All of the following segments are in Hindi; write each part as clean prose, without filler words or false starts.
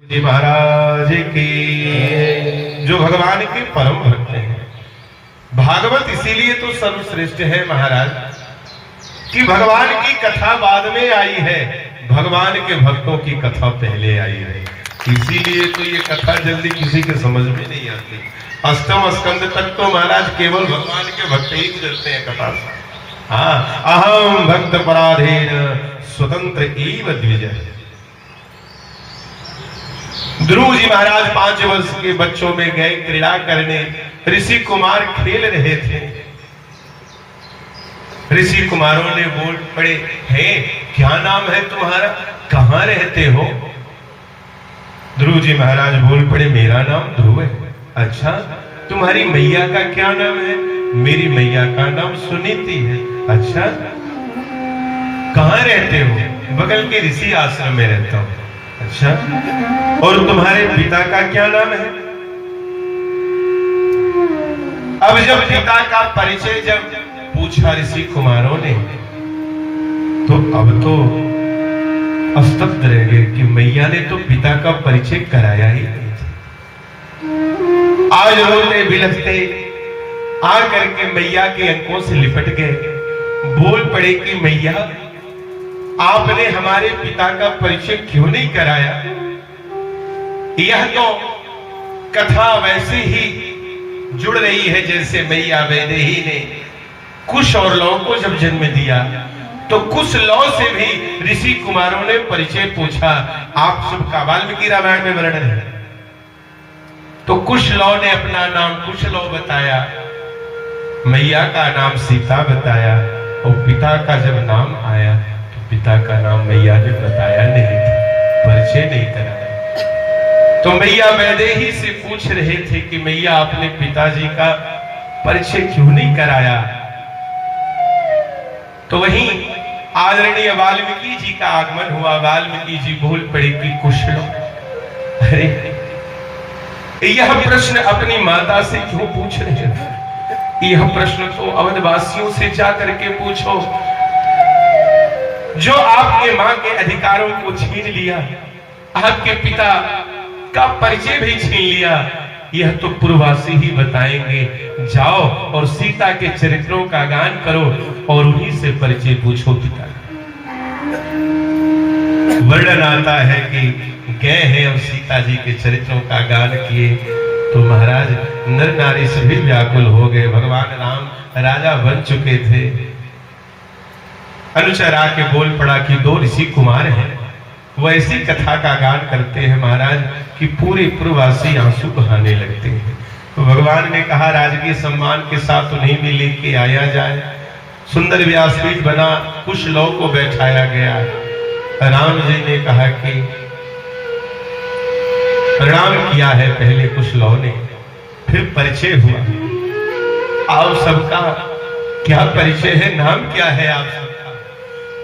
जी महाराज की। जो भगवान के परम भक्त हैं, भागवत इसीलिए तो सर्वश्रेष्ठ है महाराज कि भगवान की कथा बाद में आई है, भगवान के भक्तों की कथा पहले आई है। इसीलिए तो ये कथा जल्दी किसी के समझ में नहीं आती। अष्टम स्कंद तक तो महाराज केवल भगवान के भक्त ही गुजरते हैं कथा से। हाँ, अहम भक्त पराधीन स्वतंत्र एव द्विज। ध्रुव जी महाराज 5 वर्ष के बच्चों में गए क्रीड़ा करने। ऋषि कुमार खेल रहे थे। ऋषि कुमारों ने बोल पड़े, हे क्या नाम है तुम्हारा, कहां रहते हो? ध्रुव जी महाराज बोल पड़े, मेरा नाम ध्रुव है। अच्छा, तुम्हारी मैया का क्या नाम है? मेरी मैया का नाम सुनीति है। अच्छा, कहां रहते हो? बगल के ऋषि आश्रम में रहता हूं। अच्छा, और तुम्हारे पिता का क्या नाम है? अब जब पिता का परिचय जब पूछा ऋषि कुमारों ने, तो अब तो स्तब्ध रह गए कि मैया ने तो पिता का परिचय कराया ही नहीं। आज रोते बिलखते आकर के मैया के अंकों से लिपट गए। बोल पड़े कि मैया, आपने हमारे पिता का परिचय क्यों नहीं कराया? यह तो कथा वैसे ही जुड़ रही है जैसे मैया वैदेही ने कुश और लौ को जब जन्म दिया, तो कुश लौ से भी ऋषि कुमारों ने परिचय पूछा। आप सबका वाल्मीकि रामायण में वर्णन है। तो कुश लौ ने अपना नाम कुश लौ बताया, मैया का नाम सीता बताया, और पिता का जब नाम आया तो पिता का नाम मैया ने बताया नहीं था, परिचय नहीं कराया। तो मैया वैदेही से पूछ रहे थे कि मैया, आपने पिताजी का परिचय क्यों नहीं कराया? तो वहीं आदरणीय वाल्मीकि जी का आगमन हुआ। वाल्मीकि जी बोल पड़े कि कुश लो, अरे यह प्रश्न अपनी माता से क्यों पूछ रहे हैं? यह प्रश्न तो अवधवासियों से जाकर के पूछो, जो आपके मां के अधिकारों को छीन लिया, आपके पिता का परिचय भी छीन लिया, यह तो पूर्ववासी ही बताएंगे। जाओ और सीता के चरित्रों का गान करो और उन्हीं से परिचय पूछो पिता। वर्णन आता है कि गए हैं और सीता जी के चरित्रों का गान किए, तो महाराज नर नारी सभी व्याकुल हो गए। भगवान राम राजा बन चुके थे। अनुचर आके बोल पड़ा कि 2 ऋषि कुमार हैं, वो ऐसी कथा का गान करते हैं महाराज कि पूरे पूर्ववासी आंसू बहाने लगते हैं। तो भगवान ने कहा, राजकीय सम्मान के साथ उन्हें भी लेके आया जाए। सुंदर व्यासपीठ बना, कुश लौ को बैठाया गया। राम जी ने कहा कि प्रणाम किया है पहले कुश लौ ने, फिर परिचय हुआ। आप सबका क्या परिचय है, नाम क्या है आप सबका?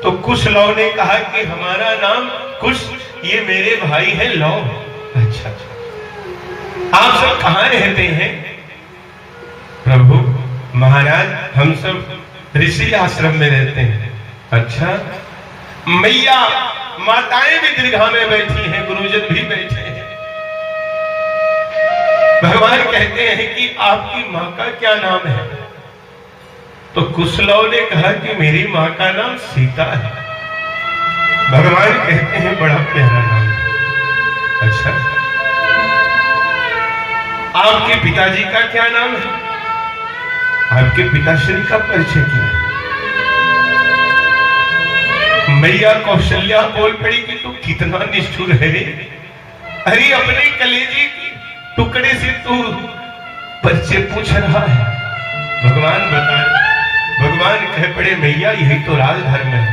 तो कुश लौ ने कहा कि हमारा नाम कुश, ये मेरे भाई है लौ। अच्छा, आप सब कहां रहते हैं? प्रभु महाराज, हम सब ऋषि आश्रम में रहते हैं। अच्छा, मैया माताएं भी दीर्घा में बैठी हैं, गुरुजन भी बैठे हैं। भगवान कहते हैं कि आपकी मां का क्या नाम है? तो कुश लौ ने कहा कि मेरी मां का नाम सीता है। भगवान कहते हैं, बड़ा प्यारा नाम है। अच्छा, आपके पिताजी का क्या नाम है? आपके पिताश्री का परिचय क्या है? मैया कौशल्या बोल पड़ी कि तू कितना निष्ठुर है रे। अरे अपने कलेजे की टुकड़े से तू परिचय पूछ रहा है। भगवान बताए, भगवान कह पड़े, मैया यही तो राजधर्म है।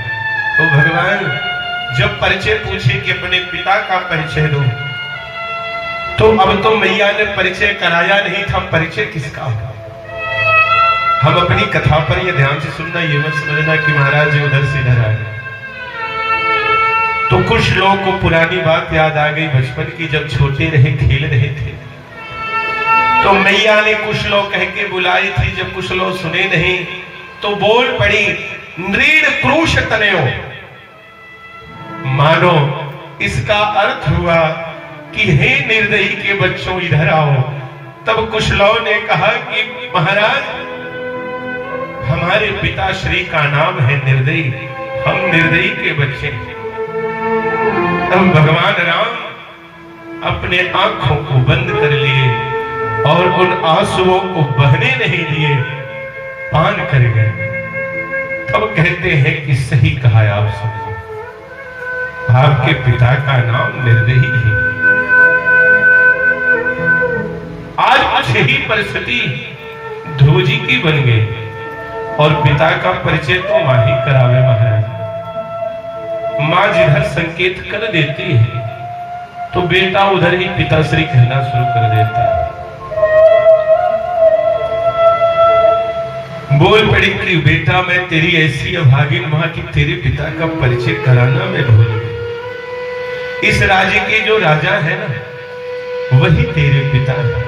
तो भगवान जब परिचय पूछे कि अपने पिता का परिचय दो, तो अब तो मैया ने परिचय कराया नहीं था, परिचय किसका होगा? हम अपनी कथा पर यह ध्यान से सुनना, ये मत समझना कि महाराज जी उधर से इधर आ गए। तो कुछ लोगों को पुरानी बात याद आ गई बचपन की, जब छोटे रहे खेल रहे थे। तो मैया ने कुछ लोग कह के बुलाई थी। जब कुछ लोग सुने नहीं तो बोल पड़ी, नृण क्रूश तनयो। मानो इसका अर्थ हुआ कि हे निर्दयी के बच्चों इधर आओ। तब कुशलव ने कहा कि महाराज हमारे पिताश्री का नाम है निर्दयी, हम निर्दयी के बच्चे। तब भगवान राम अपने आंखों को बंद कर लिए और उन आंसुओं को बहने नहीं दिए, पान कर गए। तब कहते हैं कि सही कहा आप समझो, आपके पिता का नाम निर्दयी है। आज यही परिस्थिति ध्रुव जी की बन गई और पिता का परिचय तो मां ही करावे महाराज। मां जिधर संकेत कर देती है तो बेटा उधर ही पिताश्री कहना शुरू कर देता है। बोल पड़ी कि बेटा मैं तेरी ऐसी अभागिन मां कि तेरे पिता का परिचय कराना मैं भूल गई। इस राज्य के जो राजा है ना वही तेरे पिता है।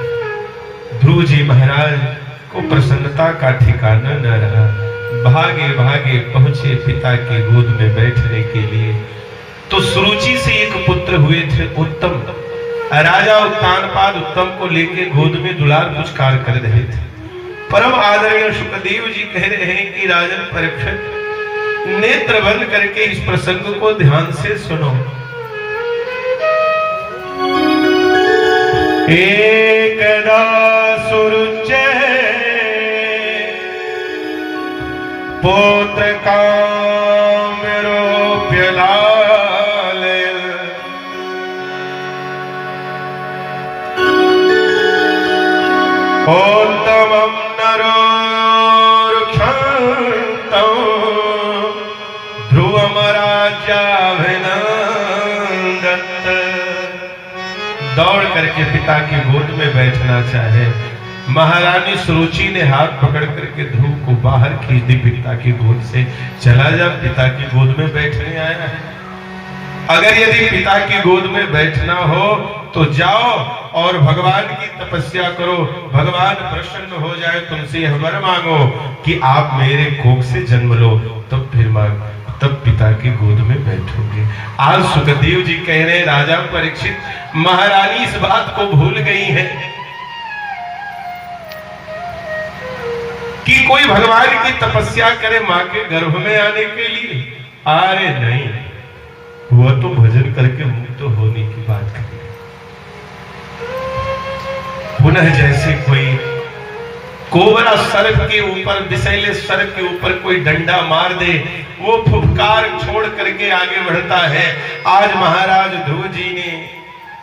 ध्रुव जी महाराज को प्रसन्नता का ठिकाना न रहा। भागे भागे पहुंचे पिता की गोद में बैठने के लिए। तो सुरुचि से एक पुत्र हुए थे उत्तम। राजा उत्तानपाद उत्तम को लेके गोद में दुलार पुचकार कर रहे थे। परम आदरणीय शुकदेव जी कह रहे हैं कि राजन परीक्षित नेत्र बंद करके इस प्रसंग को ध्यान से सुनो। एकदा सुरुचि पुत्र काम्यरोप्य लाल उत्तमं नरोरुक्षन्तौ ध्रुवं राज्याभिनन्दत्। दौड़ करके पिता की गोद में बैठना चाहे। महारानी सुरुचि ने हाथ पकड़ करके ध्रुव को बाहर खींच दी पिता की गोद से। चला जा, पिता की गोद में बैठने आया है। अगर यदि पिता की गोद में बैठना हो तो जाओ और भगवान की तपस्या करो, भगवान प्रसन्न हो जाए तुमसे यह वर मांगो कि आप मेरे कोख से जन्म लो, तब फिर मांग, तब पिता की गोद में बैठोगे। आज सुखदेव जी कह रहे राजा परीक्षित महारानी इस बात को भूल गई है कि कोई भगवान की तपस्या करे मां के गर्भ में आने के लिए। अरे नहीं, वह तो भजन करके मुक्त होने की बात करें। पुनः जैसे कोई कोबरा सर्प के ऊपर, विषैले सर्प के ऊपर कोई डंडा मार दे, वो फुफकार छोड़ करके आगे बढ़ता है। आज महाराज ध्रुव जी ने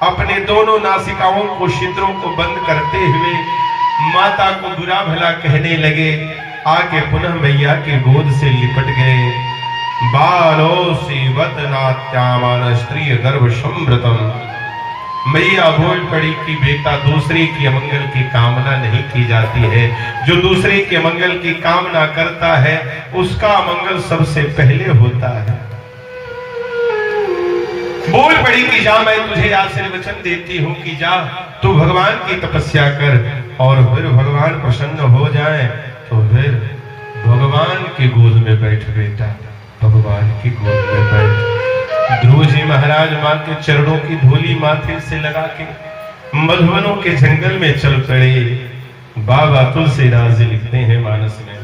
अपने दोनों नासिकाओं को, छिद्रों को बंद करते हुए माता को बुरा भला कहने लगे। आके पुनः मैया के गोद से लिपट गए। बालो सेवत नात्यामान स्त्री गर्भ संवृतम। मैया बोल पड़ी कि बेटा दूसरे की अमंगल की कामना नहीं की जाती है। जो दूसरे के मंगल की कामना करता है उसका मंगल सबसे पहले होता है। बोल पड़ी कि जा, मैं तुझे आशीर्वचन देती हूं कि जा तू भगवान की तपस्या कर और फिर भगवान प्रसन्न हो जाए तो फिर भगवान की गोद में बैठ बेटा, भगवान की गोद में बैठ। ध्रुव जी महाराज मां के चरणों की धूली माथे से लगा के मधुबनों के जंगल में चल पड़े। बाबा तुलसीदास जी लिखते हैं मानस में,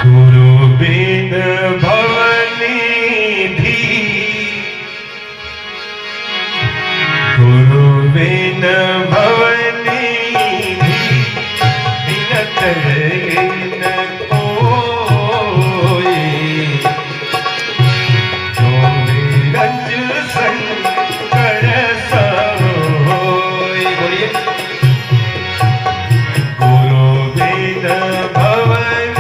गुरु बिन भवनिधि, गुरु बिन भवनिधि, बिनत न कोई, जो विरज शंकर सोई। बोलिए, गुरु बिन भवन